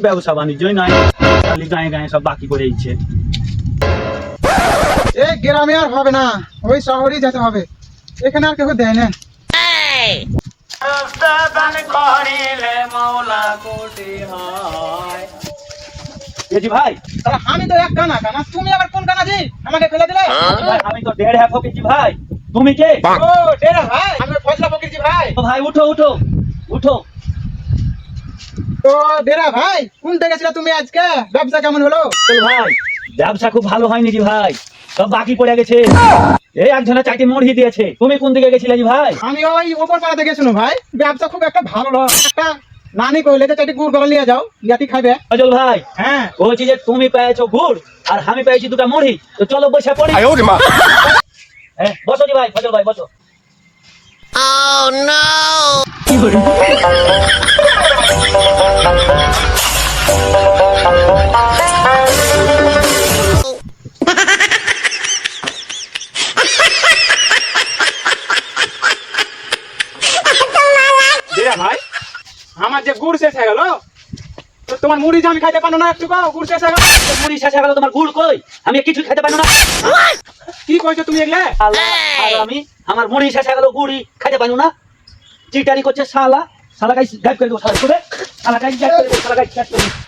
ব্যবসা বাণিজ্যই নাই, খালি গায়ে গায়ে সব বাকি করে দিচ্ছে। এই গ্রামে আর হবে না, ওই শহরেই যেতে হবে, এখানে আর কেউ দেয় না। ভাই তাহলে আমি তো এক কানা কানা, তুমি আবার কোন কানা জি আমাকে ফেলে দিলে? ভাই, আমি তো 1.5 ফকিরজি ভাই। তুমি কে? ও ডেরা ভাই, আমি ফজলা ফকিরজি ভাই। ও ভাই উঠো উঠো উঠো। তো ডেরা ভাই, কোন থেকে গেছিলে তুমি আজকে? ব্যবসা কেমন হলো? তো ভাই ব্যবসা খুব ভালো হয়নি জি ভাই, সব বাকি পড়ে গেছে। এই একজনের চাইতে মুড়ি দিয়েছে। তুমি কোন দিকে গেছিলে জি ভাই? আমি ওই ওপর পাড়াতে গেছিলাম ভাই, ব্যবসা খুব একটা ভালো নয়। একটা নানি কইলে যে চাইতে গুড় করে নিয়ে যাও, ইয়াতি খাইবে। ফজল ভাই হ্যাঁ বলছি যে তুমি পেয়েছো গুড় আর আমি পেয়েছি দুটা মুড়ি, তো চলো বসে পড়ি। হ্যাঁ বসো জি ভাই, ফজল ভাই বসো। ডেরা ভাই, আমার যে গুড় শেষ হয়ে গেল, তো তোমার মুড়ি যে আমি খাইতে পারো না, একটু পাও, গুড় শেষ হয়ে গেল। তো মুড়ি শেষ হয়ে গেল, তোমার গুড় কই? আমি কিছু খেতে পারবো না। কি কইছো তুমি এগুলা? আর আমি আমার মুড়ি শেষ হয়ে গেল, গুড়ি খাইতে পারবো না। চিটারি করছে শালা, শালা গাইস গাইব করে দেবো, শালা করে শালা গাইস গাইব করে দেবো, শালা গাইস গাইব করে দেবো।